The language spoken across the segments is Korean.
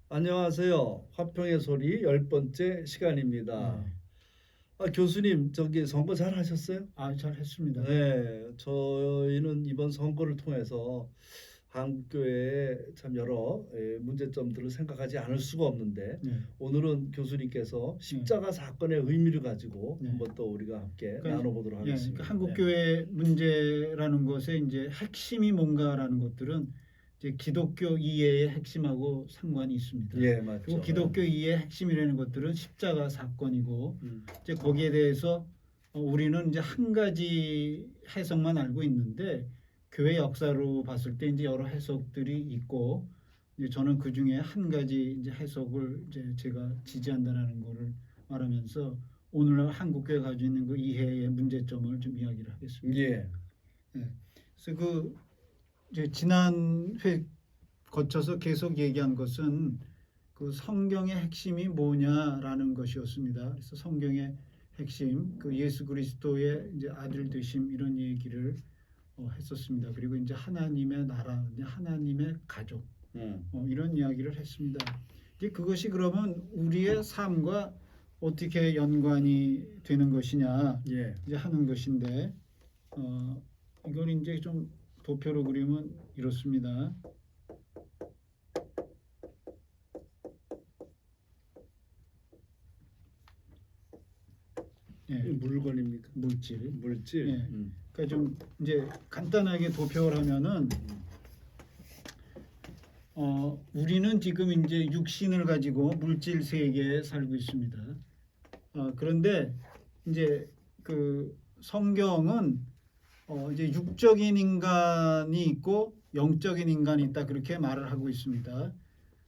안녕하세요. 화평의 소리 10번째 시간입니다. 네. 교수님, 저기 선거 잘 하셨어요? 잘 했습니다. 네, 저희는 이번 선거를 통해서 한국교회의 참 여러 문제점들을 생각하지 않을 수가 없는데 네. 오늘은 교수님께서 십자가 사건의 의미를 가지고 네. 한번 또 우리가 함께 그러니까 나눠보도록 하겠습니다. 그러니까 한국 교회 문제라는 것의 이제 핵심이 뭔가라는 것들은 이제 기독교 이해의 핵심하고 상관이 있습니다. 예, 맞죠. 그리고 기독교 이해의 핵심이라는 것들은 십자가 사건이고 이제 거기에 대해서 우리는 이제 한 가지 해석만 알고 있는데 교회 역사로 봤을 때 이제 여러 해석들이 있고 이제 저는 그 중에 한 가지 이제 해석을 이제 제가 지지한다는 거를 말하면서 오늘날 한국교회 가지고 있는 그 이해의 문제점을 좀 이야기를 하겠습니다. 예. 네. 그래서 그 이제 지난 회 거쳐서 계속 얘기한 것은 그 성경의 핵심이 뭐냐라는 것이었습니다. 그래서 성경의 핵심, 그 예수 그리스도의 이제 아들 되심 이런 얘기를 했었습니다. 그리고 이제 하나님의 나라, 하나님의 가족 이런 이야기를 했습니다. 이제 그것이 그러면 우리의 삶과 어떻게 연관이 되는 것이냐 예. 이제 하는 것인데 이걸 이제 좀 도표로 그리면 이렇습니다. 예, 물건입니까? 물질. 물질. 예. 그러니까 좀 이제 간단하게 도표를 하면은 우리는 지금 이제 육신을 가지고 물질 세계에 살고 있습니다. 그런데 이제 그 성경은 이제 육적인 인간이 있고 영적인 인간이 있다 그렇게 말을 하고 있습니다.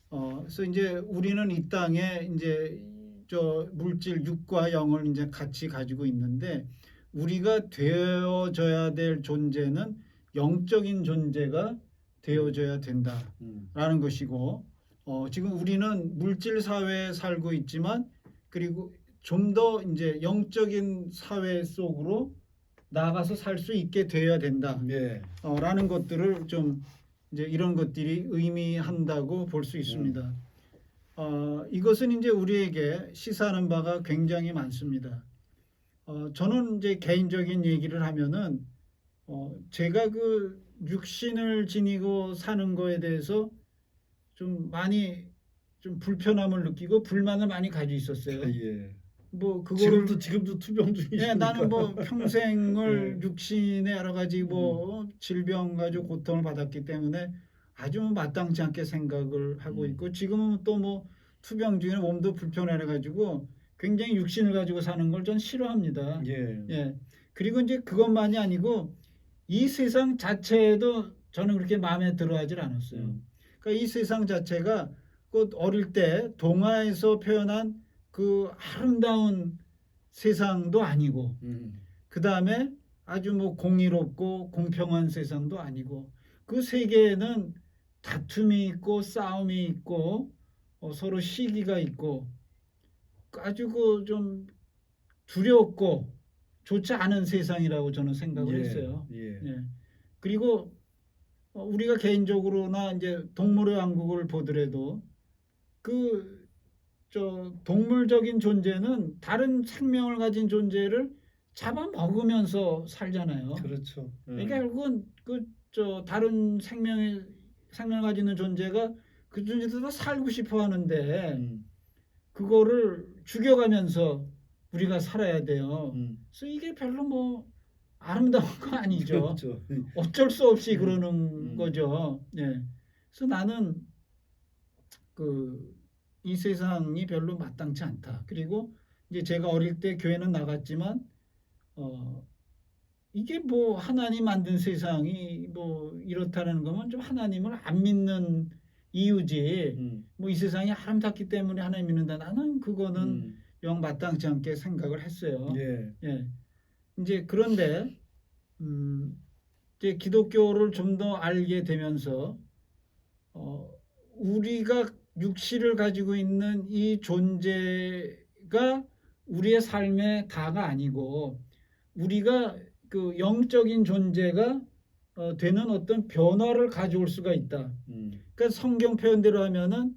그래서 이제 우리는 이 땅에 이제 저 물질 육과 영을 이제 같이 가지고 있는데 우리가 되어져야 될 존재는 영적인 존재가 되어져야 된다라는 것이고 지금 우리는 물질 사회에 살고 있지만 그리고 좀 더 이제 영적인 사회 속으로 나가서 살 수 있게 되어야 된다. 예. 라는 것들을 좀 이제 이런 것들이 의미한다고 볼 수 있습니다. 이것은 이제 우리에게 시사하는 바가 굉장히 많습니다. 저는 이제 개인적인 얘기를 하면은 제가 그 육신을 지니고 사는 거에 대해서 좀 많이 좀 불편함을 느끼고 불만을 많이 가지고 있었어요. 예. 뭐 그거를 지금도 투병 중이시니까. 나는 뭐 평생을 네. 육신의 여러 가지 뭐 질병 가지고 고통을 받았기 때문에 아주 마땅치 않게 생각을 하고 있고 지금은 또 뭐 투병 중에 몸도 불편해 가지고 굉장히 육신을 가지고 사는 걸 전 싫어합니다. 예. 그리고 이제 그것만이 아니고 이 세상 자체도 저는 그렇게 마음에 들어하질 않았어요. 그러니까 이 세상 자체가 곧 어릴 때 동화에서 표현한 그 아름다운 세상도 아니고 그 다음에 아주 뭐 공의롭고 공평한 세상도 아니고 그 세계에는 다툼이 있고 싸움이 있고 서로 시기가 있고 아주 그 좀 두렵고 좋지 않은 세상이라고 저는 생각을 했어요. 예. 그리고 우리가 개인적으로나 이제 동물의 왕국을 보더라도 그 동물적인 존재는 다른 생명을 가진 존재를 잡아먹으면서 살잖아요. 그렇죠. 그러니까 결국은 다른 생명을 가지는 존재가 그 존재들도 살고 싶어 하는데 그거를 죽여가면서 우리가 살아야 돼요. 그래서 이게 별로 뭐 아름다운 거 아니죠. 그렇죠. 어쩔 수 없이 그러는 거죠. 그래서 나는 이 세상이 별로 마땅치 않다. 그리고 이제 제가 어릴 때 교회는 나갔지만 이게 뭐 하나님 만든 세상이 뭐 이렇다는 거면 좀 하나님을 안 믿는 이유지. 뭐 이 세상이 아름답기 때문에 하나님 믿는다. 나는 그거는 영 마땅치 않게 생각을 했어요. 이제 그런데 이제 기독교를 좀 더 알게 되면서 우리가 육신을 가지고 있는 이 존재가 우리의 삶의 다가 아니고 우리가 그 영적인 존재가 되는 어떤 변화를 가져올 수가 있다. 그러니까 성경 표현대로 하면은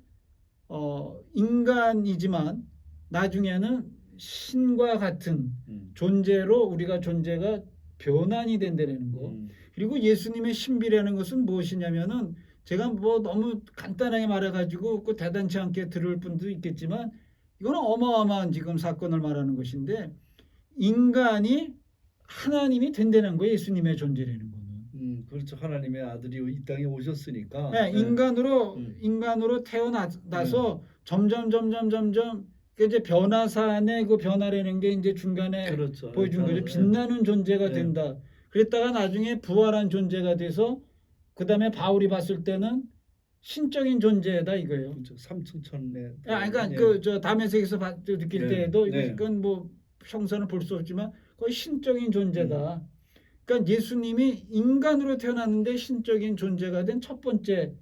인간이지만 나중에는 신과 같은 존재로 우리가 존재가 변환이 된다는 거. 그리고 예수님의 신비라는 것은 무엇이냐면은 제가 뭐 너무 간단하게 말해가지고 그 대단치 않게 들을 분도 있겠지만 이거는 어마어마한 지금 사건을 말하는 것인데 인간이 하나님이 된다는 거예요. 예수님의 존재라는 거는. 그렇죠. 하나님의 아들이 이 땅에 오셨으니까. 네, 인간으로 태어나서 점점 이제 변화산의 그 변화라는 게 이제 중간에 그렇죠. 보여준 거죠. 예. 빛나는 존재가 예. 된다. 그랬다가 나중에 부활한 존재가 돼서 그 다음에 바울이 봤을 때는 신적인 존재다 이거예요. 그렇죠. 삼층천에. 그러니까 예. 그저 담에색에서 느낄 네. 때에도 네. 이건 뭐 형상을 볼 수 없지만 거의 신적인 존재다. 그러니까 예수님이 인간으로 태어났는데 신적인 존재가 된 첫 번째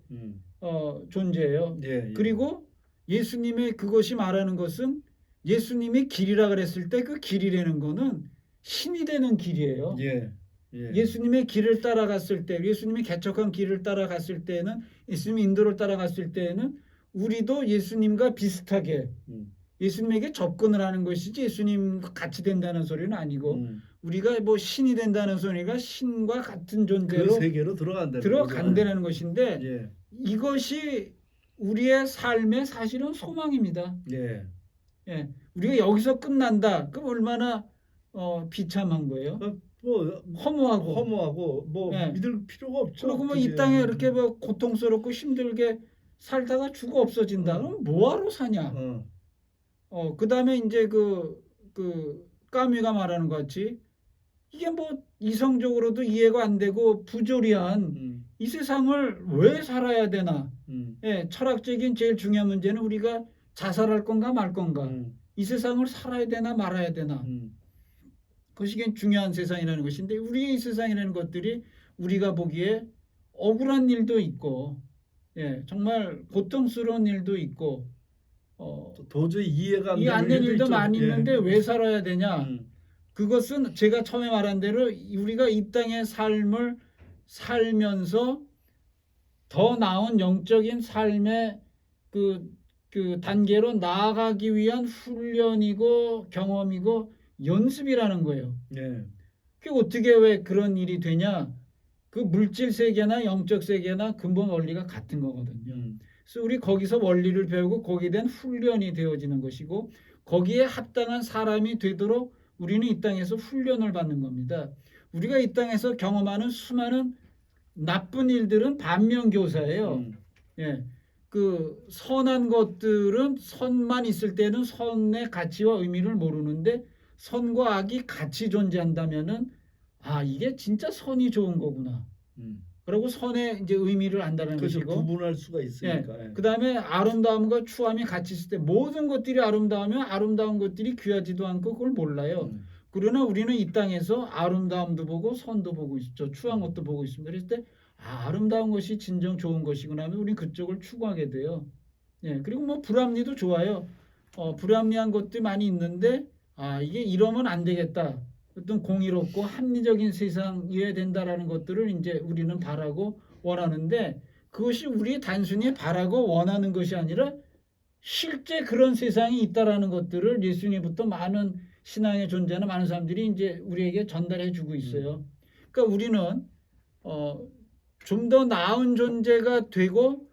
존재예요. 예. 그리고 예수님의 그것이 말하는 것은 예수님이 길이라 그랬을 때 그 길이라는 거는 신이 되는 길이에요. 예. 예. 예수님의 길을 따라갔을 때, 예수님이 개척한 길을 따라갔을 때는, 예수님의 인도를 따라갔을 때는 우리도 예수님과 비슷하게 예수님에게 접근을 하는 것이지 예수님과 같이 된다는 소리는 아니고 우리가 뭐 신이 된다는 소리가 신과 같은 존재로 그 세계로 들어간다는 것인데 예. 이것이 우리의 삶의 사실은 소망입니다. 예. 예, 우리가 여기서 끝난다. 그럼 얼마나 비참한 거예요. 뭐 허무하고 뭐 예. 믿을 필요가 없죠. 그리고 뭐 이 땅에 이렇게 뭐 고통스럽고 힘들게 살다가 죽어 없어진다. 그럼 뭐하러 사냐? 그다음에 이제 그 까미가 말하는 것 같이 이게 뭐 이성적으로도 이해가 안 되고 부조리한 이 세상을 왜 살아야 되나? 예, 철학적인 제일 중요한 문제는 우리가 자살할 건가 말 건가? 이 세상을 살아야 되나 말아야 되나? 그것이 중요한 세상이라는 것인데 우리의 이 세상이라는 것들이 우리가 보기에 억울한 일도 있고, 예, 정말 고통스러운 일도 있고, 도저히 이해가 안 되는 일도 많이 있는데 예. 왜 살아야 되냐? 그것은 제가 처음에 말한 대로 우리가 이 땅의 삶을 살면서 더 나은 영적인 삶의 그 단계로 나아가기 위한 훈련이고 경험이고 연습이라는 거예요. 예. 그 어떻게 왜 그런 일이 되냐? 그 물질 세계나 영적 세계나 근본 원리가 같은 거거든요. 그래서 우리 거기서 원리를 배우고 거기에 대한 훈련이 되어지는 것이고 거기에 합당한 사람이 되도록 우리는 이 땅에서 훈련을 받는 겁니다. 우리가 이 땅에서 경험하는 수많은 나쁜 일들은 반면교사예요. 예, 그 선한 것들은 선만 있을 때는 선의 가치와 의미를 모르는데 선과 악이 같이 존재한다면은 이게 진짜 선이 좋은 거구나. 그리고 선의 이제 의미를 안다는 그렇죠. 것이고 구분할 수가 있으니까. 예. 그다음에 아름다움과 추함이 같이 있을 때 모든 것들이 아름다우면 아름다운 것들이 귀하지도 않고 그걸 몰라요. 그러나 우리는 이 땅에서 아름다움도 보고 선도 보고 있죠. 추한 것도 보고 있습니다. 그랬을 때 아름다운 것이 진정 좋은 것이구나 하면 우리는 그쪽을 추구하게 돼요. 예. 그리고 뭐 불합리도 좋아요. 불합리한 것도 많이 있는데 이게 이러면 안 되겠다. 어떤 공의롭고 합리적인 세상이어야 된다라는 것들을 이제 우리는 바라고 원하는데 그것이 우리 단순히 바라고 원하는 것이 아니라 실제 그런 세상이 있다라는 것들을 예수님부터 많은 신앙에 존재하는 많은 사람들이 이제 우리에게 전달해 주고 있어요. 그러니까 우리는 좀 더 나은 존재가 되고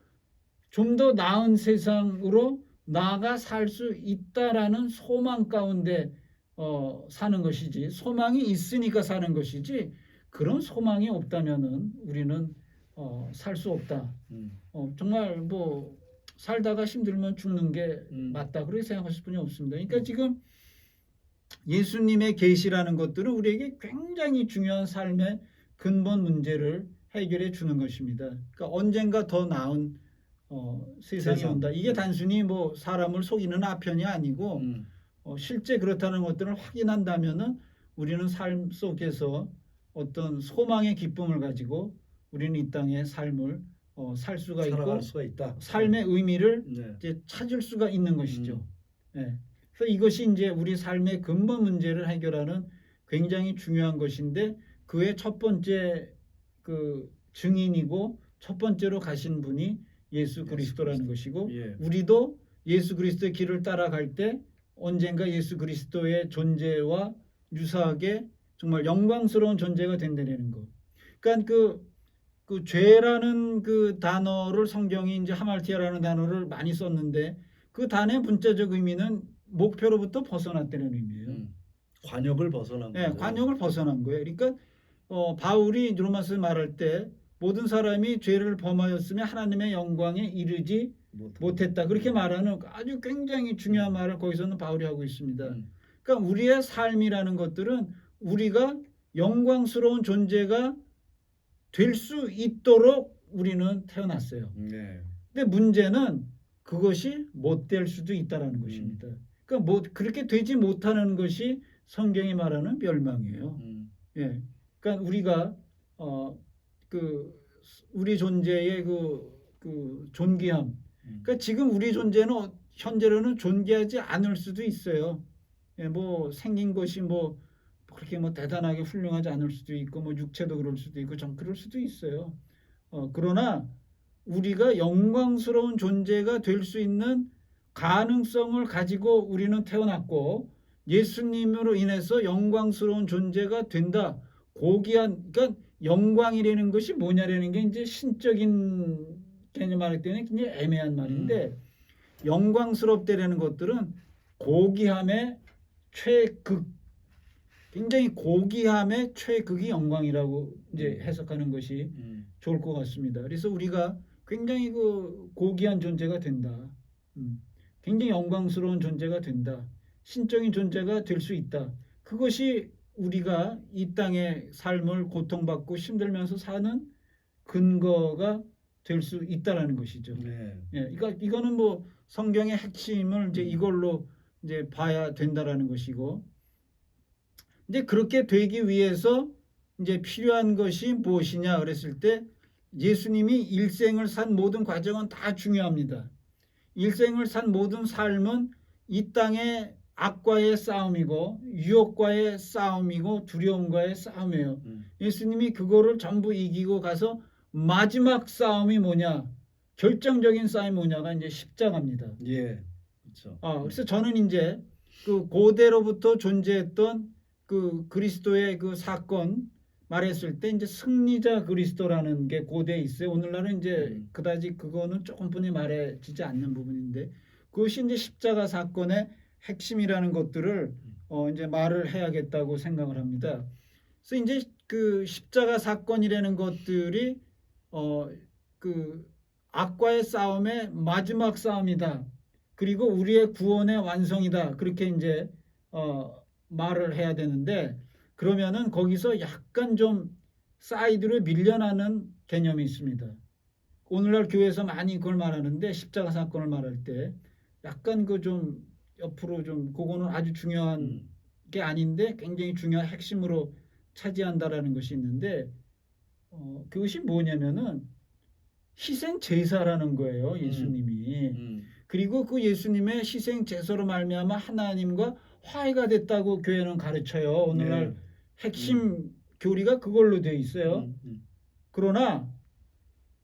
좀 더 나은 세상으로 나아가 살 수 있다라는 소망 가운데 사는 것이지 소망이 있으니까 사는 것이지 그런 소망이 없다면은 우리는 살 수 없다. 정말 뭐 살다가 힘들면 죽는 게 맞다 그렇게 생각하실 분이 없습니다. 그러니까 지금 예수님의 계시라는 것들은 우리에게 굉장히 중요한 삶의 근본 문제를 해결해 주는 것입니다. 그러니까 언젠가 더 나은 세상이 온다. 이게 단순히 뭐 사람을 속이는 아편이 아니고 실제 그렇다는 것들을 확인한다면은 우리는 삶 속에서 어떤 소망의 기쁨을 가지고 우리는 이 땅의 삶을 살 수가 있고 수가 있다. 삶의 의미를 네. 이제 찾을 수가 있는 것이죠. 네. 그래서 이것이 이제 우리 삶의 근본 문제를 해결하는 굉장히 중요한 것인데 그의 첫 번째 그 증인이고 첫 번째로 가신 분이 예수 그리스도라는 것이고 예. 우리도 예수 그리스도의 길을 따라갈 때 언젠가 예수 그리스도의 존재와 유사하게 정말 영광스러운 존재가 된다는 거. 그러니까 그 죄라는 그 단어를 성경이 이제 하말티아라는 단어를 많이 썼는데 그 단어의 문자적 의미는 목표로부터 벗어났다는 의미예요. 관역을 벗어난 네, 거죠. 관역을 벗어난 거예요. 그러니까 바울이 로마서 말할 때 모든 사람이 죄를 범하였으며 하나님의 영광에 이르지 못했다. 그렇게 말하는 아주 굉장히 중요한 말을 거기서는 바울이 하고 있습니다. 그러니까 우리의 삶이라는 것들은 우리가 영광스러운 존재가 될 수 있도록 우리는 태어났어요. 네. 근데 문제는 그것이 못 될 수도 있다라는 것입니다. 그러니까 뭐 그렇게 되지 못하는 것이 성경이 말하는 멸망이에요. 예. 그러니까 우리가 그 우리 존재의 그 존귀함. 그러니까 지금 우리 존재는 현재로는 존귀하지 않을 수도 있어요. 예, 뭐 생긴 것이 뭐 그렇게 뭐 대단하게 훌륭하지 않을 수도 있고 뭐 육체도 그럴 수도 있고 좀 그럴 수도 있어요. 그러나 우리가 영광스러운 존재가 될 수 있는 가능성을 가지고 우리는 태어났고 예수님으로 인해서 영광스러운 존재가 된다. 고귀한 그러니까 영광이라는 것이 뭐냐라는 게 이제 신적인 개념 말할 때는 굉장히 애매한 말인데 영광스럽다라는 것들은 고귀함의 최극 굉장히 고귀함의 최극이 영광이라고 이제 해석하는 것이 좋을 것 같습니다. 그래서 우리가 굉장히 그 고귀한 존재가 된다. 굉장히 영광스러운 존재가 된다. 신적인 존재가 될 수 있다. 그것이 우리가 이 땅의 삶을 고통받고 힘들면서 사는 근거가 될 수 있다라는 것이죠. 네. 예, 그러니까 이거는 뭐 성경의 핵심을 이제 이걸로 이제 봐야 된다라는 것이고, 이제 그렇게 되기 위해서 이제 필요한 것이 무엇이냐 그랬을 때 예수님이 일생을 산 모든 과정은 다 중요합니다. 일생을 산 모든 삶은 이 땅의 악과의 싸움이고 유혹과의 싸움이고 두려움과의 싸움이에요. 예수님이 그거를 전부 이기고 가서 마지막 싸움이 뭐냐? 결정적인 싸움이 뭐냐가 이제 십자가입니다. 예. 그렇죠. 그래서 저는 이제 그 고대로부터 존재했던 그 그리스도의 그 사건 말했을 때 이제 승리자 그리스도라는 게 고대에 있어요. 오늘날은 이제 그다지 그거는 조금뿐이 말해지지 않는 부분인데 그것이 이제 십자가 사건의 핵심이라는 것들을 이제 말을 해야겠다고 생각을 합니다. 그래서 이제 그 십자가 사건이라는 것들이 그 악과의 싸움의 마지막 싸움이다. 그리고 우리의 구원의 완성이다. 그렇게 이제 말을 해야 되는데 그러면은 거기서 약간 좀 사이드로 밀려나는 개념이 있습니다. 오늘날 교회에서 많이 그걸 말하는데 십자가 사건을 말할 때 약간 그 좀 옆으로 좀 그거는 아주 중요한 게 아닌데 굉장히 중요한 핵심으로 차지한다라는 것이 있는데 그것이 뭐냐면은 희생 제사라는 거예요. 예수님이. 그리고 그 예수님의 희생 제사로 말미암아 하나님과 화해가 됐다고 교회는 가르쳐요. 오늘날 핵심 교리가 그걸로 되어 있어요. 그러나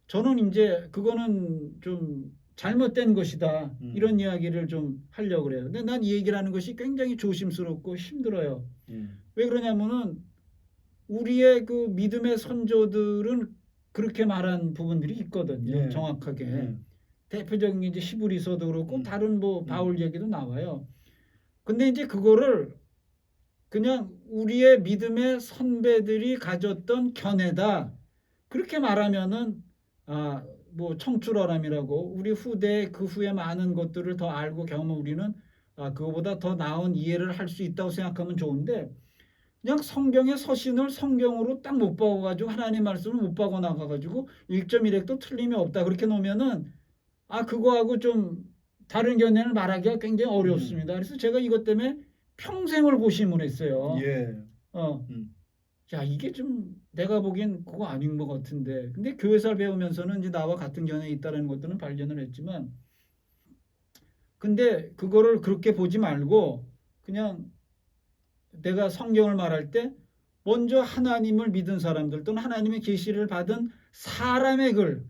저는 이제 그거는 좀 잘못된 것이다. 이런 이야기를 좀 하려고 그래요. 근데 난 이 얘기를 하는 것이 굉장히 조심스럽고 힘들어요. 왜 그러냐면은 우리의 그 믿음의 선조들은 그렇게 말한 부분들이 있거든요. 네. 정확하게. 대표적인 게 이제 히브리서도 그렇고 다른 뭐 바울 얘기도 나와요. 근데 이제 그거를 그냥 우리의 믿음의 선배들이 가졌던 견해다. 그렇게 말하면은 뭐 청출어람이라고 우리 후대 그 후에 많은 것들을 더 알고 경험한 우리는 그거보다 더 나은 이해를 할 수 있다고 생각하면 좋은데 그냥 성경의 서신을 성경으로 딱 못 박아가지고 하나님 말씀을 못 박아 나가가지고 1.1핵도 틀림이 없다 그렇게 놓으면은 그거하고 좀 다른 견해를 말하기가 굉장히 어렵습니다. 그래서 제가 이것 때문에 평생을 고심을 했어요. 예. 야 이게 좀 내가 보기엔 그거 아닌 것 같은데 근데 교회사를 배우면서는 이제 나와 같은 견해에 있다는 것들은 발견을 했지만 근데 그거를 그렇게 보지 말고 그냥 내가 성경을 말할 때 먼저 하나님을 믿은 사람들 또는 하나님의 계시를 받은 사람의 글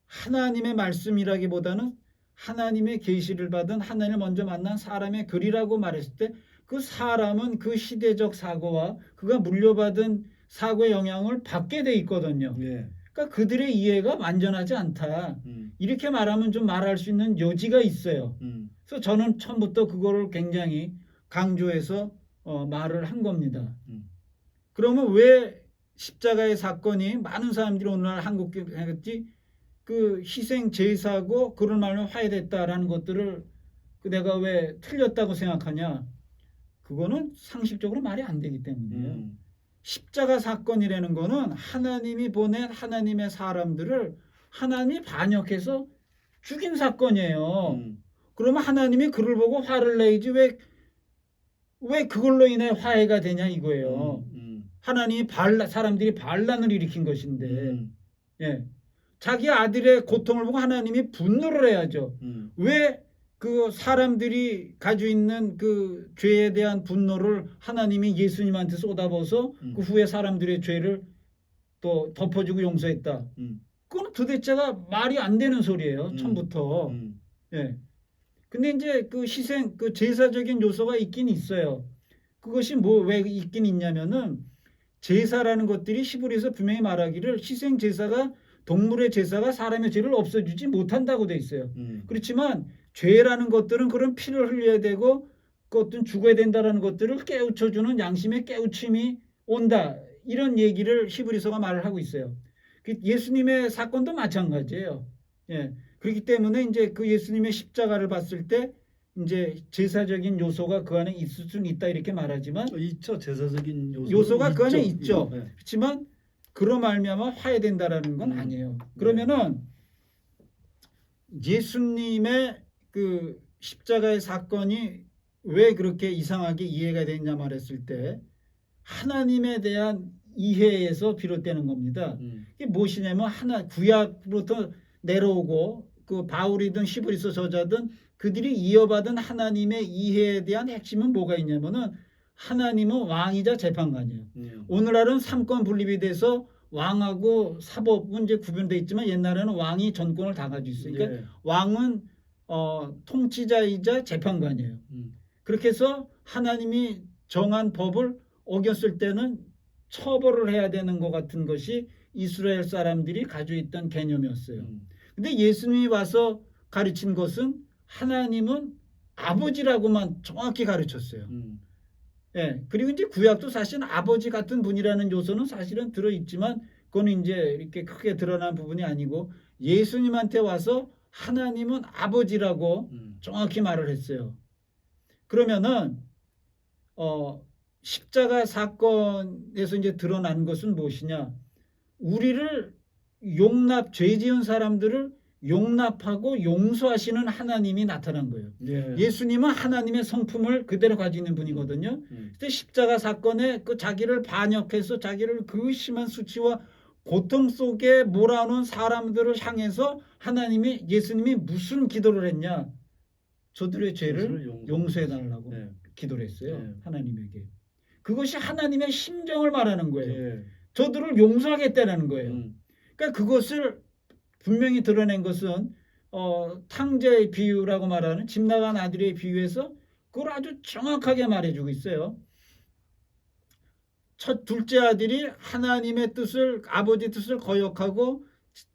하나님의 말씀이라기보다는 하나님의 계시를 받은 하나님을 먼저 만난 사람의 글이라고 말했을 때 그 사람은 그 시대적 사고와 그가 물려받은 사고의 영향을 받게 돼 있거든요. 예. 그러니까 그들의 이해가 완전하지 않다. 이렇게 말하면 좀 말할 수 있는 여지가 있어요. 그래서 저는 처음부터 그거를 굉장히 강조해서 말을 한 겁니다. 그러면 왜 십자가의 사건이 많은 사람들이 오늘날 한국에 그 희생 제사고 그런 말로 화해됐다라는 것들을 내가 왜 틀렸다고 생각하냐? 그거는 상식적으로 말이 안 되기 때문이에요. 십자가 사건이라는 거는 하나님이 보낸 하나님의 사람들을 하나님이 반역해서 죽인 사건이에요. 그러면 하나님이 그를 보고 화를 내지 왜 그걸로 인해 화해가 되냐 이거예요. 하나님이 사람들이 반란을 일으킨 것인데 예. 자기 아들의 고통을 보고 하나님이 분노를 해야죠. 왜 그 사람들이 가지고 있는 그 죄에 대한 분노를 하나님이 예수님한테 쏟아부어서 그 후에 사람들의 죄를 또 덮어주고 용서했다. 그건 도대체가 말이 안 되는 소리예요. 처음부터. 예. 근데 이제 그 희생, 그 제사적인 요소가 있긴 있어요. 그것이 왜 있긴 있냐면은 제사라는 것들이 히브리서 분명히 말하기를 희생 제사가 동물의 제사가 사람의 죄를 없애주지 못한다고 돼 있어요. 그렇지만 죄라는 것들은 그런 피를 흘려야 되고 그것들은 죽어야 된다라는 것들을 깨우쳐주는 양심의 깨우침이 온다. 이런 얘기를 히브리서가 말을 하고 있어요. 예수님의 사건도 마찬가지예요. 예. 그렇기 때문에 이제 그 예수님의 십자가를 봤을 때 이제 제사적인 요소가 그 안에 있을 수는 있다 이렇게 말하지만 있죠. 제사적인 요소가 그 안에 있죠. 네. 그렇지만 그로 말미암아 화해된다라는 건 아니에요. 그러면은 예수님의 그 십자가의 사건이 왜 그렇게 이상하게 이해가 됐냐 말했을 때 하나님에 대한 이해에서 비롯되는 겁니다. 이게 무엇이냐면 구약부터 내려오고 그 바울이든 히브리서 저자든 그들이 이어받은 하나님의 이해에 대한 핵심은 뭐가 있냐면은 하나님은 왕이자 재판관이에요. 오늘날은 삼권 분립이 돼서 왕하고 사법은 이제 구분돼 있지만 옛날에는 왕이 전권을 다 가지고 있어요. 그러니까 왕은 통치자이자 재판관이에요. 그렇게 해서 하나님이 정한 법을 어겼을 때는 처벌을 해야 되는 것 같은 것이 이스라엘 사람들이 가지고 있던 개념이었어요. 근데 예수님이 와서 가르친 것은 하나님은 아버지라고만 정확히 가르쳤어요. 예. 그리고 이제 구약도 사실은 아버지 같은 분이라는 요소는 사실은 들어있지만 그건 이제 이렇게 크게 드러난 부분이 아니고 예수님한테 와서 하나님은 아버지라고 정확히 말을 했어요. 그러면은 십자가 사건에서 이제 드러난 것은 무엇이냐? 우리를 죄 지은 사람들을 용납하고 용서하시는 하나님이 나타난 거예요. 예수님은 하나님의 성품을 그대로 가지고 있는 분이거든요. 그때 십자가 사건에 그 자기를 반역해서 자기를 그 심한 수치와 고통 속에 몰아넣은 사람들을 향해서 예수님이 무슨 기도를 했냐? 저들의 죄를 용서해달라고 기도를 했어요. 하나님에게. 그것이 하나님의 심정을 말하는 거예요. 저들을 용서하겠다는 거예요. 그러니까 그것을 분명히 드러낸 것은 탕자의 비유라고 말하는 집 나간 아들의 비유에서 그걸 아주 정확하게 말해주고 있어요. 둘째 아들이 하나님의 뜻을 아버지 뜻을 거역하고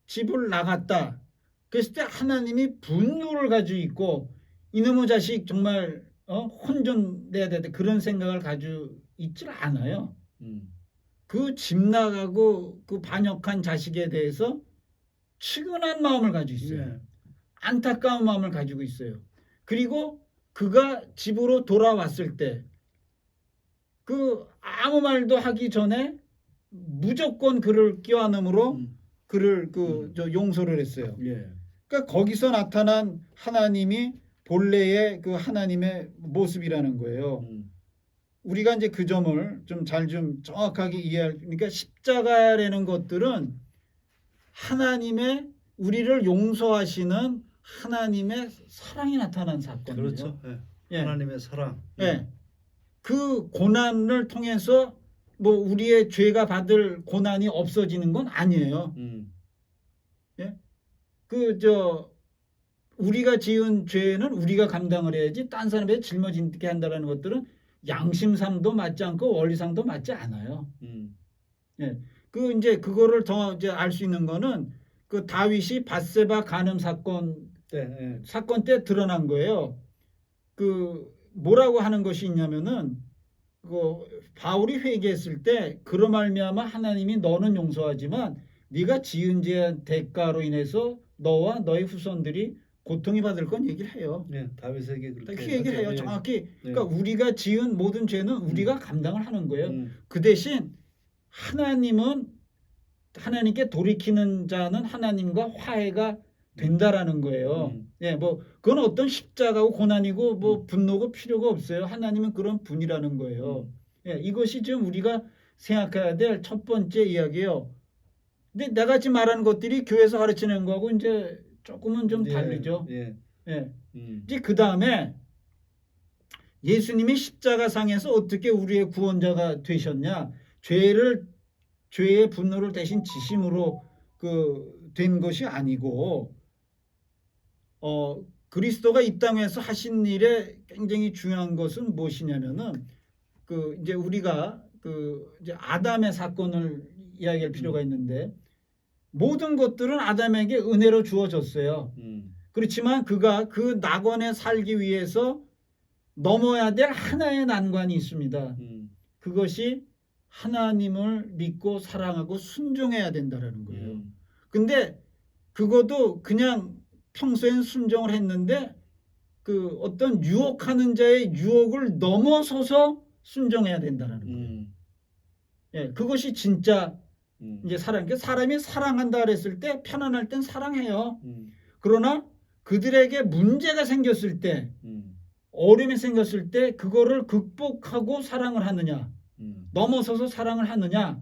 집을 나갔다. 그랬을 때 하나님이 분노를 가지고 있고 이놈의 자식 정말 혼존돼야 되는데 그런 생각을 가지고 있질 않아요. 그 집 나가고 그 반역한 자식에 대해서 측은한 마음을 가지고 있어요. 안타까운 마음을 가지고 있어요. 그리고 그가 집으로 돌아왔을 때 그 아무 말도 하기 전에 무조건 그를 껴안음으로 그를 용서를 했어요. 그러니까 거기서 나타난 하나님이 본래의 그 하나님의 모습이라는 거예요. 우리가 이제 그 점을 좀 정확하게 그러니까 십자가라는 것들은 하나님의 우리를 용서하시는 하나님의 사랑이 나타난 사건이에요. 그렇죠. 하나님의 사랑. 그 고난을 통해서 뭐 우리의 죄가 받을 고난이 없어지는 건 아니에요. 우리가 지은 죄는 우리가 감당을 해야지 딴 사람에 짊어지게 한다라는 것들은 양심상도 맞지 않고 원리상도 맞지 않아요. 예. 이제 그거를 더 이제 알 수 있는 거는 그 다윗이 밧세바 간음 사건 네, 때 드러난 거예요. 뭐라고 하는 것이 있냐면은 바울이 회개했을 때 그로 말미암아 하나님이 너는 용서하지만 네가 지은 죄 대가로 인해서 너와 너의 후손들이 고통이 받을 건 얘기를 해요. 네, 다윗에게 그렇게 그 얘기를 해요. 하죠. 정확히. 그러니까 우리가 지은 모든 죄는 우리가 감당을 하는 거예요. 그 대신 하나님께 돌이키는 자는 하나님과 화해가 된다라는 거예요. 예, 그건 어떤 십자가고 고난이고 분노고 필요가 없어요. 하나님은 그런 분이라는 거예요. 예, 이것이 지금 우리가 생각해야 될 첫 번째 이야기예요. 근데 내가 지금 말하는 것들이 교회에서 가르치는 거하고 이제 조금은 좀 다르죠. 예. 이제 그 다음에 예수님이 십자가상에서 어떻게 우리의 구원자가 되셨냐? 죄의 분노를 대신 지심으로 된 것이 아니고 그리스도가 이 땅에서 하신 일에 굉장히 중요한 것은 무엇이냐면은 이제 우리가 이제 아담의 사건을 이야기할 필요가 있는데 모든 것들은 아담에게 은혜로 주어졌어요. 그렇지만 그가 그 낙원에 살기 위해서 넘어야 될 하나의 난관이 있습니다. 그것이 하나님을 믿고 사랑하고 순종해야 된다라는 거예요. 근데 그것도 그냥 평소엔 순종을 했는데 어떤 유혹하는 자의 유혹을 넘어서서 순종해야 된다라는 거예요. 예, 그것이 진짜 이제 사람이 사랑한다 그랬을 때 편안할 땐 사랑해요. 그러나 그들에게 문제가 생겼을 때 어려움이 생겼을 때 그거를 극복하고 사랑을 하느냐 넘어서서 사랑을 하느냐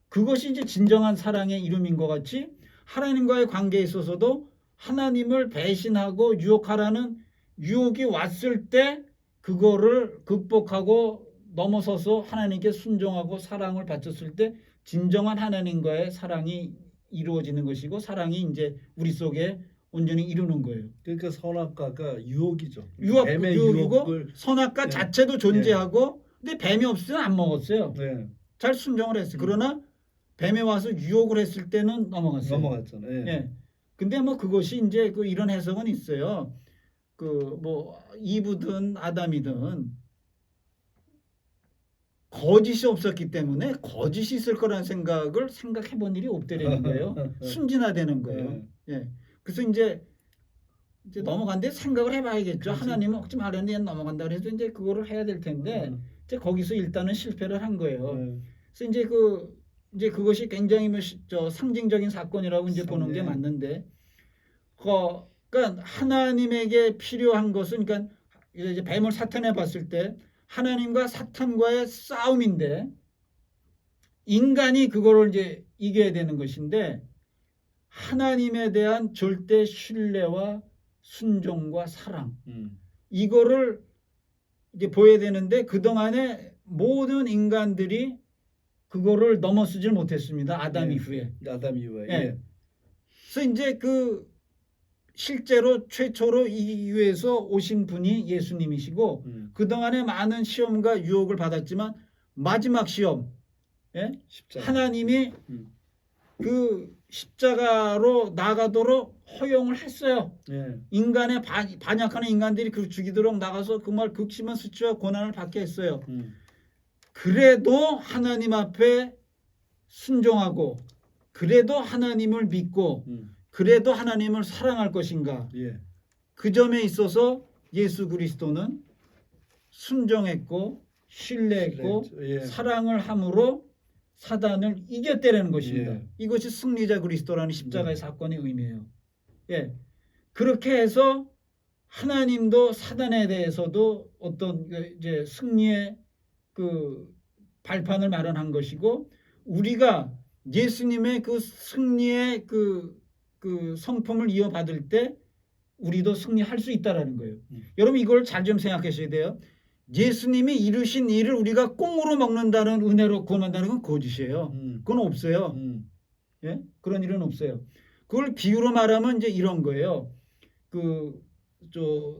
그것이 이제 진정한 사랑의 이름인 것 같이 하나님과의 관계에 있어서도 하나님을 배신하고 유혹하라는 유혹이 왔을 때 그거를 극복하고 넘어서서 하나님께 순종하고 사랑을 바쳤을 때 진정한 하나님과의 사랑이 이루어지는 것이고 사랑이 이제 우리 속에 온전히 이루는 거예요. 그러니까 선악과가 유혹이죠. 뱀의 유혹이고 선악과 네. 자체도 존재하고 근데 뱀이 없으면 안 먹었어요. 네. 잘 순종을 했어요. 그러나 뱀에 와서 유혹을 했을 때는 넘어갔어요. 넘어갔잖아요. 예. 근데 그것이 이제 이런 해석은 있어요. 이브든 아담이든 거짓이 없었기 때문에 거짓이 있을 거라는 생각을 생각해 본 일이 없다는 거예요. 순진화되는 거예요. 예. 그래서 이제 넘어간데 생각을 해봐야겠죠. 그렇지. 하나님은 혹시 말했는데 넘어간다 그래서 이제 그거를 해야 될 텐데 이제 거기서 일단은 실패를 한 거예요. 그래서 이제 그것이 굉장히 상징적인 사건이라고 이제 보는 게 맞는데, 그러니까 하나님에게 필요한 것은 그러니까 이제 뱀을 사탄해 봤을 때 하나님과 사탄과의 싸움인데 인간이 그거를 이제 이겨야 되는 것인데 하나님에 대한 절대 신뢰와 순종과 사랑 이거를 이제 보여야 되는데 그동안에 모든 인간들이 그거를 넘어서질 못했습니다. 아담 이후에. 아담 이후에. 예. 그래서 이제 실제로 최초로 이 위에서 오신 분이 예수님이시고 그동안에 많은 시험과 유혹을 받았지만 마지막 시험 십자가. 하나님이 십자가로 나가도록 허용을 했어요. 인간의 반역하는 인간들이 죽이도록 나가서 정말 극심한 수치와 고난을 받게 했어요. 그래도 하나님 앞에 순종하고 그래도 하나님을 믿고 그래도 하나님을 사랑할 것인가. 그 점에 있어서 예수 그리스도는 순종했고 신뢰했고 사랑을 함으로 사단을 이겼다는 것입니다. 이것이 승리자 그리스도라는 십자가의 사건의 의미예요. 예. 그렇게 해서 하나님도 사단에 대해서도 어떤 이제 승리의 발판을 마련한 것이고 우리가 예수님의 승리의 성품을 이어받을 때 우리도 승리할 수 있다라는 거예요. 여러분 이걸 잘 좀 생각하셔야 돼요. 예수님이 이루신 일을 우리가 꽁으로 먹는다는 은혜로 구원한다는 건 거짓이에요. 그건 없어요. 예? 그런 일은 없어요. 그걸 비유로 말하면 이제 이런 거예요.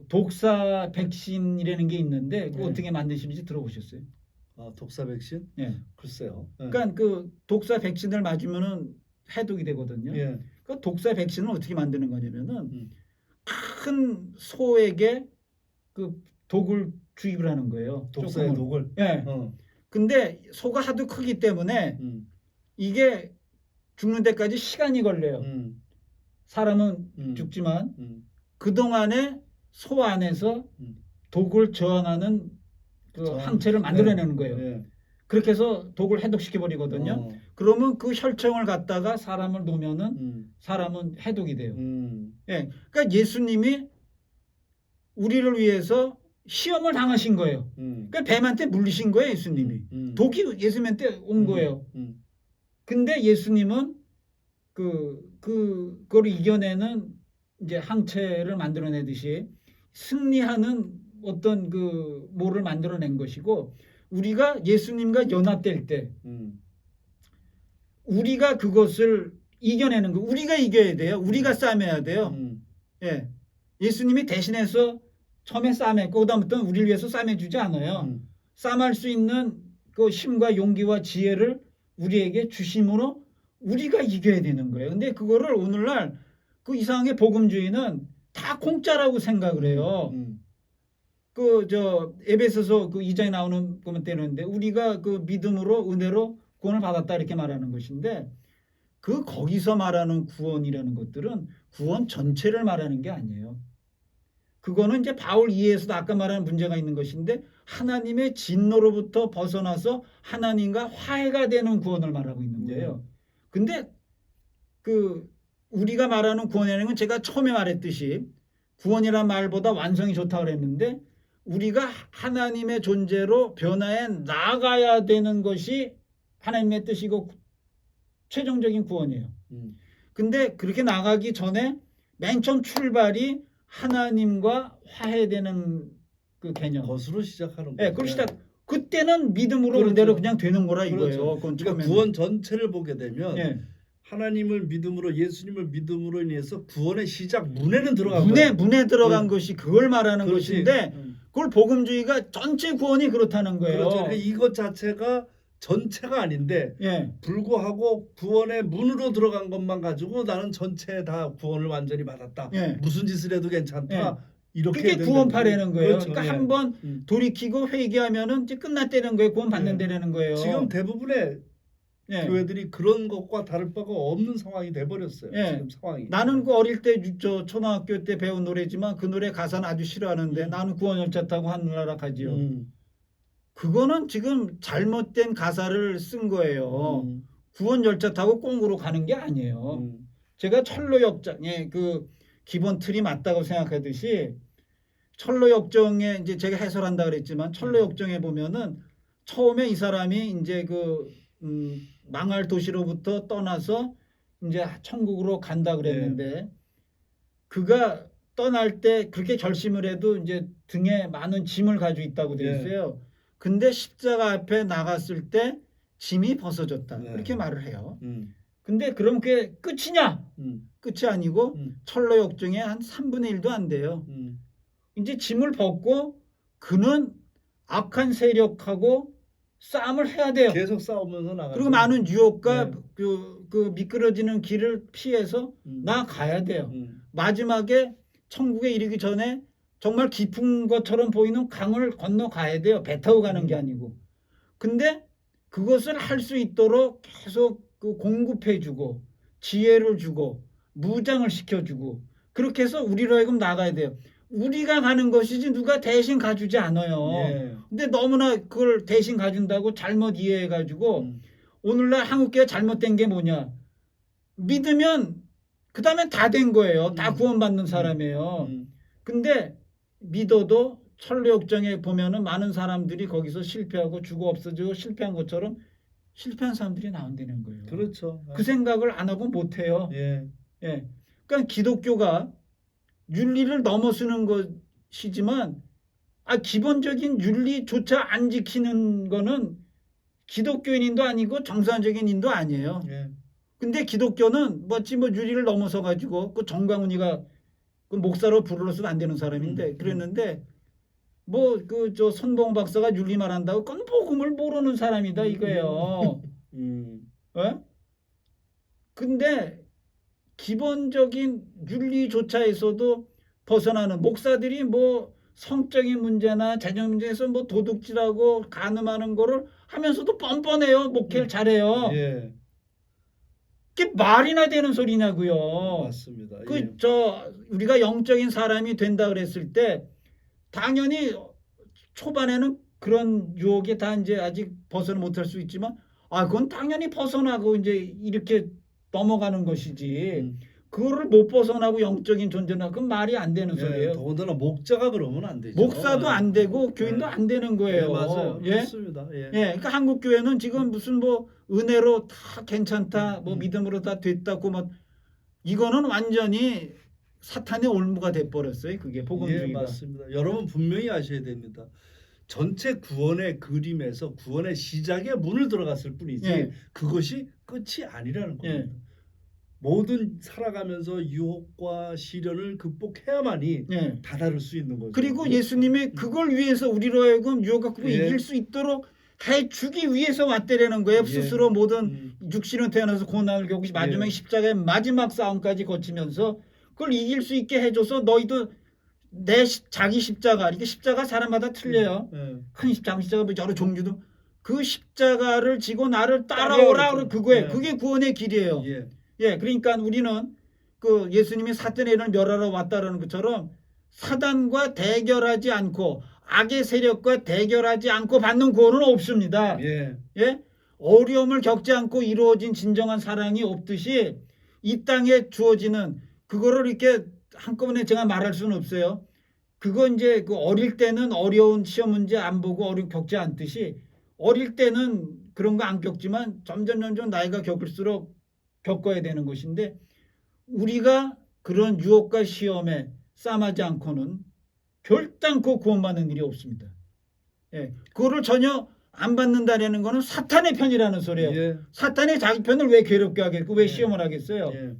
독사 백신이라는 게 있는데 그거 네. 어떻게 만드시는지 들어보셨어요? 아, 독사 백신? 예. 글쎄요. 그러니까 그 독사 백신을 맞으면은 해독이 되거든요. 예. 그 독사 백신을 어떻게 만드는 거냐면은 음. 큰 소에게 그 독을 주입을 하는 거예요. 독사의 조금을. 독을. 예. 근데 소가 하도 크기 때문에 이게 죽는 데까지 시간이 걸려요. 사람은 죽지만 그동안에 소 안에서 독을 저항하는 그 항체를 만들어내는 거예요. 예. 그렇게 해서 독을 해독시켜 버리거든요. 그러면 그 혈청을 갖다가 사람을 놓으면은 사람은 해독이 돼요. 예. 그러니까 예수님이 우리를 위해서 시험을 당하신 거예요. 그러니까 뱀한테 물리신 거예요, 예수님이. 독이 예수님한테 온 거예요. 근데 예수님은 그걸 이겨내는 이제 항체를 만들어내듯이 승리하는 어떤 그 뭐를 만들어낸 것이고, 우리가 예수님과 연합될 때 우리가 그것을 이겨내는 거, 우리가 이겨야 돼요. 우리가 싸매야 돼요. 예. 예수님이 대신해서 처음에 싸맸고 그다음부터는 우리를 위해서 싸매주지 않아요. 싸맬 수 있는 그 힘과 용기와 지혜를 우리에게 주심으로 우리가 이겨야 되는 거예요. 근데 그거를 오늘날 그 이상하게 복음주의는 다 공짜라고 생각을 해요. 에베소서 그 2장에 나오는 것만 때리는데 우리가 그 믿음으로 은혜로 구원을 받았다 이렇게 말하는 것인데, 그 거기서 말하는 구원이라는 것들은 구원 전체를 말하는 게 아니에요. 그거는 이제 바울 이해에서도 아까 말한 문제가 있는 것인데, 하나님의 진노로부터 벗어나서 하나님과 화해가 되는 구원을 말하고 있는 거예요. 근데 그 우리가 말하는 구원이라는 건 제가 처음에 말했듯이 구원이란 말보다 완성이 좋다고 그랬는데, 우리가 하나님의 존재로 변화해 나가야 되는 것이 하나님의 뜻이고 최종적인 구원이에요. 근데 그렇게 나가기 전에 맨 처음 출발이 하나님과 화해되는 그 개념. 것으로 시작하는 거죠. 네, 그걸 시작. 그때는 믿음으로 그렇죠. 그대로 그냥 되는 거라 이거예요. 그렇죠. 그건 그러니까 처음에는. 구원 전체를 보게 되면 네. 하나님을 믿음으로, 예수님을 믿음으로 인해서 구원의 시작 문에는 들어간 문에 들어간 것이 그걸 말하는 그렇지. 것인데, 그걸 복음주의가 전체 구원이 그렇다는 거예요. 그렇죠. 그러니까 이것 자체가 전체가 아닌데 예. 불구하고 구원의 문으로 들어간 것만 가지고 나는 전체 다 구원을 완전히 받았다. 예. 무슨 짓을 해도 괜찮다. 이렇게 그게 구원파라는 거예요. 그렇죠. 그러니까 예. 한번 돌이키고 회개하면은 이제 끝났다는 거예요. 구원 받는다는 거예요. 지금 대부분의 예. 교회들이 그런 것과 다를 바가 없는 상황이 돼버렸어요. 예. 지금 상황이. 나는 그 어릴 때 초등학교 때 배운 노래지만 그 노래 가사는 아주 싫어하는데 나는 구원 열차 타고 하늘나라 가지요. 그거는 지금 잘못된 가사를 쓴 거예요. 구원 열차 타고 꽁으로 가는 게 아니에요. 제가 철로역정의 그 기본 틀이 맞다고 생각하듯이, 철로역정에 이제 제가 해설한다 그랬지만 철로역정에 보면은 처음에 이 사람이 이제 망할 도시로부터 떠나서 이제 천국으로 간다 그랬는데, 그가 떠날 때 그렇게 결심을 해도 이제 등에 많은 짐을 가지고 있다고 돼 있어요. 근데 십자가 앞에 나갔을 때 짐이 벗어졌다. 그렇게 말을 해요. 근데 그럼 그게 끝이냐? 끝이 아니고 철로역정의 한 3분의 1도 안 돼요. 이제 짐을 벗고 그는 악한 세력하고 싸움을 해야 돼요. 계속 싸우면서 나가죠. 그리고 많은 유혹과 그 미끄러지는 길을 피해서 나가야 돼요. 마지막에 천국에 이르기 전에 정말 깊은 것처럼 보이는 강을 건너가야 돼요. 배 타고 가는 게 아니고. 근데 그것을 할 수 있도록 계속 그 공급해주고 지혜를 주고 무장을 시켜주고 그렇게 해서 우리로 하여금 나가야 돼요. 우리가 가는 것이지 누가 대신 가주지 않아요. 근데 너무나 그걸 대신 가준다고 잘못 이해해가지고 오늘날 한국교회 잘못된 게 뭐냐? 믿으면 그 다음에 다 된 거예요. 다 구원받는 사람이에요. 근데 믿어도 철로역정에 보면은 많은 사람들이 거기서 실패하고 죽어 없어지고 실패한 것처럼 실패한 사람들이 나온다는 거예요. 그렇죠. 그 생각을 안 하고 못 해요. 예. 그러니까 기독교가 윤리를 넘어서는 것이지만 기본적인 윤리조차 안 지키는 거는 기독교인도 아니고 정상적인 인도 아니에요. 근데 기독교는 마치 뭐 유리를 넘어서 가지고 그 정광훈이가 그 목사로 부르러서도 안 되는 사람인데 그랬는데 뭐 그 저 손봉 박사가 윤리 말한다고 그건 복음을 모르는 사람이다 이거예요. 어? 근데 기본적인 윤리조차에서도 벗어나는 목사들이 뭐 성적인 문제나 재정 문제에서 뭐 도둑질하고 간음하는 거를 하면서도 뻔뻔해요. 목회를 잘해요. 예, 그게 말이나 되는 소리냐고요. 맞습니다. 예. 그 저 우리가 영적인 사람이 된다 그랬을 때 당연히 초반에는 그런 유혹에 다 이제 아직 벗어나 못할 수 있지만 그건 당연히 벗어나고 이제 이렇게 넘어가는 것이지. 음. 그거를 못 벗어나고 영적인 존재나 그건 말이 안 되는 예, 소리예요. 더군다나 목자가 그러면 안 되죠. 목사도 안 되고 교인도 안 되는 예, 거예요. 맞아요. 예? 그렇습니다. 예. 예, 그러니까 한국 교회는 지금 무슨 뭐 은혜로 다 괜찮다, 뭐 음. 믿음으로 다 됐다고 뭐 이거는 완전히 사탄의 올무가 돼 버렸어요. 그게 예, 복음주의가. 맞습니다. 여러분 분명히 아셔야 됩니다. 전체 구원의 그림에서 구원의 시작에 문을 들어갔을 뿐이지 예. 그것이 끝이 아니라는 겁니다. 모든 살아가면서 유혹과 시련을 극복해야만이 예. 다다를 수 있는 거죠. 그리고 예수님이 그걸 위해서 우리로 하여금 유혹과 극복 예. 이길 수 있도록 해 주기 위해서 왔다라는 거예요. 예. 스스로 모든 육신은 태어나서 고난을 겪고 마지막 예. 십자가의 마지막 싸움까지 거치면서 그걸 이길 수 있게 해줘서 너희도 내 자기 십자가 이게 십자가 사람마다 틀려요. 예. 큰 십자가 뭐 여러 종류도 그 십자가를 지고 나를 따라오라 그렇죠. 그거예요. 예. 그게 구원의 길이에요. 예. 예, 그러니까 우리는 그 예수님이 사탄의 일을 멸하러 왔다라는 것처럼 사단과 대결하지 않고 악의 세력과 대결하지 않고 받는 구원은 없습니다. 예. 예? 어려움을 겪지 않고 이루어진 진정한 사랑이 없듯이 이 땅에 주어지는 그거를 이렇게 한꺼번에 제가 말할 수는 없어요. 그거 이제 그 어릴 때는 어려운 시험 문제 안 보고 어려움 겪지 않듯이 어릴 때는 그런 거 안 겪지만 점점 나이가 겪을수록 겪어야 되는 것인데 우리가 그런 유혹과 시험에 싸하지 않고는 결단코 구원받는 일이 없습니다. 예, 그거를 전혀 안 받는다라는 거는 사탄의 편이라는 소리예요. 예. 사탄의 자기 편을 왜 괴롭게 하겠고 왜 예. 시험을 하겠어요? 예.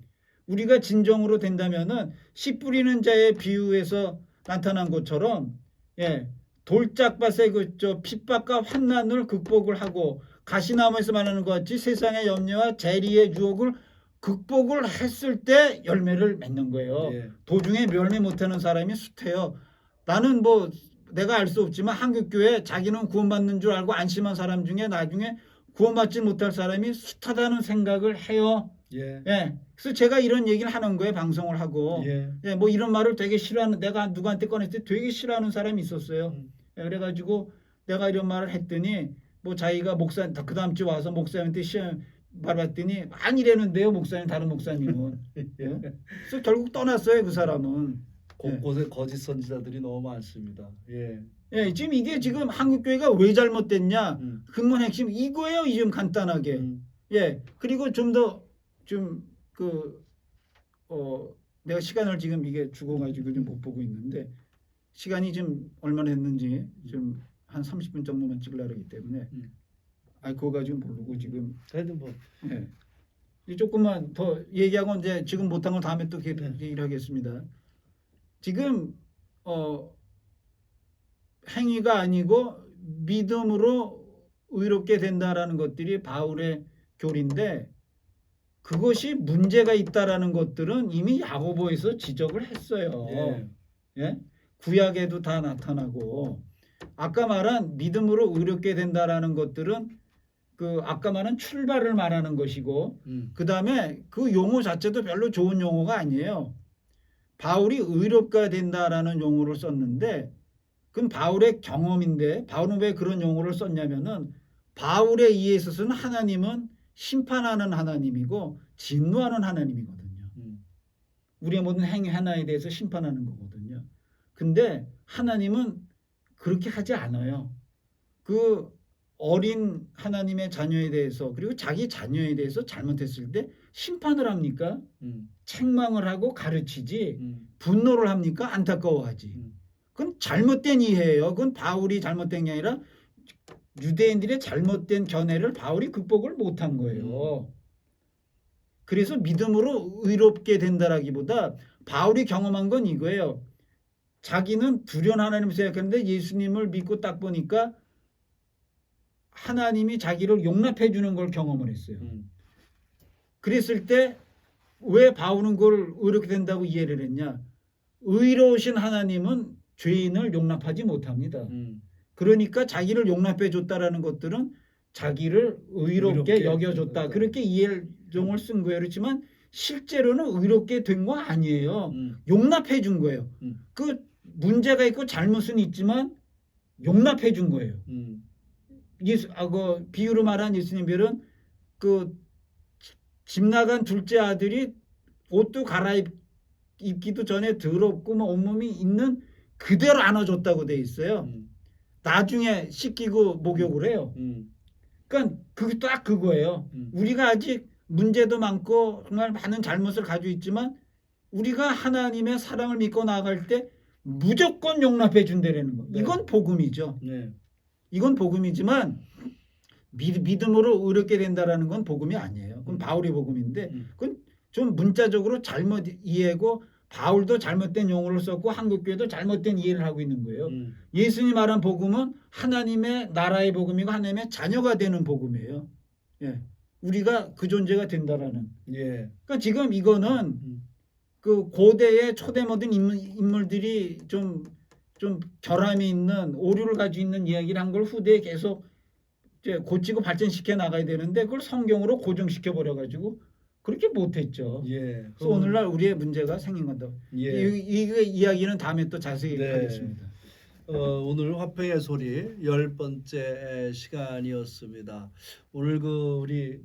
우리가 진정으로 된다면은 씨 뿌리는 자의 비유에서 나타난 것처럼 예, 돌짝밭의 그저 핍박과 환난을 극복을 하고 가시나무에서 말하는 것 같이 세상의 염려와 재리의 유혹을 극복을 했을 때 열매를 맺는 거예요. 예. 도중에 열매 못하는 사람이 숱해요. 나는 뭐 내가 알 수 없지만 한국교회 자기는 구원받는 줄 알고 안심한 사람 중에 나중에 구원받지 못할 사람이 숱하다는 생각을 해요. 예. 예. 그래서 제가 이런 얘기를 하는 거예요. 방송을 하고. 예. 예, 뭐 이런 말을 되게 싫어하는 내가 누구한테 꺼냈을 때 되게 싫어하는 사람이 있었어요. 예, 그래가지고 내가 이런 말을 했더니 뭐 자기가 목사 그 다음 주 와서 목사님한테 시험 받았더니 아니라는데요. 목사님 다른 목사님은. 예? 그래서 결국 떠났어요. 그 사람은. 곳곳에 거짓 선지자들이 너무 많습니다. 예. 예, 지금 이게 지금 한국 교회가 왜 잘못됐냐? 음. 근본 핵심 이거예요. 지금 간단하게. 예. 그리고 좀 더 좀 내가 시간을 지금 이게 죽어가지고 좀 못 보고 있는데 시간이 좀 얼마나 됐는지 좀 한 30분 정도만 찍으려고 하기 때문에 그거 가지고 모르고 지금 그래도 뭐 예. 이제 조금만 더 얘기하고 이제 지금 못한 걸 다음에 또 네. 얘기를 하겠습니다. 지금 행위가 아니고 믿음으로 의롭게 된다라는 것들이 바울의 교리인데 그것이 문제가 있다라는 것들은 이미 야고보에서 지적을 했어요. 예. 예? 구약에도 다 나타나고 아까 말한 믿음으로 의롭게 된다라는 것들은 그 아까 말한 출발을 말하는 것이고 그 다음에 그 용어 자체도 별로 좋은 용어가 아니에요. 바울이 의롭게 된다라는 용어를 썼는데 그건 바울의 경험인데 바울은 왜 그런 용어를 썼냐면은 바울의 이해에 있어서는 하나님은 심판하는 하나님이고 진노하는 하나님이거든요. 우리의 모든 행위 하나에 대해서 심판하는 거거든요. 근데 하나님은 그렇게 하지 않아요. 그 어린 하나님의 자녀에 대해서 그리고 자기 자녀에 대해서 잘못했을 때 심판을 합니까? 책망을 하고 가르치지 분노를 합니까? 안타까워하지. 그건 잘못된 이해예요. 그건 바울이 잘못된 게 아니라 유대인들의 잘못된 견해를 바울이 극복을 못한 거예요. 그래서 믿음으로 의롭게 된다라기보다 바울이 경험한 건 이거예요. 자기는 불연 하나님을 생각했는데 예수님을 믿고 딱 보니까 하나님이 자기를 용납해 주는 걸 경험을 했어요. 그랬을 때 왜 바울은 그걸 의롭게 된다고 이해를 했냐? 의로우신 하나님은 죄인을 용납하지 못합니다. 그러니까 자기를 용납해 줬다라는 것들은 자기를 의롭게 여겨줬다. 그렇게 이해종을 쓴 거예요. 그렇지만 실제로는 의롭게 된 거 아니에요. 용납해 준 거예요. 그 문제가 있고 잘못은 있지만 용납해 준 거예요. 그 비유로 말한 예수님 별은 그 집 나간 둘째 아들이 옷도 갈아입기도 전에 더럽고 뭐 온몸이 있는 그대로 안아줬다고 돼 있어요. 나중에 씻기고 목욕을 해요. 그러니까 그게 딱 그거예요. 우리가 아직 문제도 많고 정말 많은 잘못을 가지고 있지만 우리가 하나님의 사랑을 믿고 나아갈 때 무조건 용납해 준다는 거. 네. 이건 복음이죠. 네. 이건 복음이지만 믿음으로 의롭게 된다라는 건 복음이 아니에요. 그건 바울의 복음인데 그건 좀 문자적으로 잘못 이해고 바울도 잘못된 용어를 썼고 한국교회도 잘못된 이해를 하고 있는 거예요. 예수님 말한 복음은 하나님의 나라의 복음이고 하나님의 자녀가 되는 복음이에요. 예. 우리가 그 존재가 된다라는. 예. 그러니까 지금 이거는 그 고대의 초대 모든 인물들이 좀 결함이 있는 오류를 가지고 있는 이야기를 한 걸 후대에 계속 이제 고치고 발전시켜 나가야 되는데 그걸 성경으로 고정시켜 버려 가지고 그렇게 못했죠. 예. 그래서 오늘날 우리의 문제가 생긴 건다. 예. 이 이야기는 다음에 또 자세히 네. 하겠습니다. 오늘 화평의 소리 10번째 시간이었습니다. 오늘 우리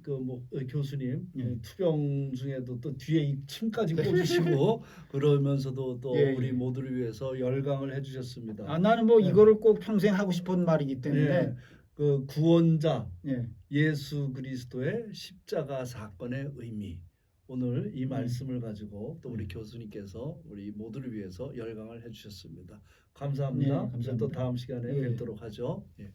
교수님 예. 투병 중에도 또 뒤에 이 침까지 꽂으시고 그러면서도 또 예, 우리 예. 모두를 위해서 열강을 해주셨습니다. 나는 뭐 예. 이거를 꼭 평생 하고 싶은 말이기 때문에 예. 그 구원자 예. 예수 그리스도의 십자가 사건의 의미. 오늘 이 말씀을 가지고 또 우리 교수님께서 우리 모두를 위해서 열강을 해주셨습니다. 감사합니다. 네, 감사합니다. 또 다음 시간에 예. 뵙도록 하죠. 예.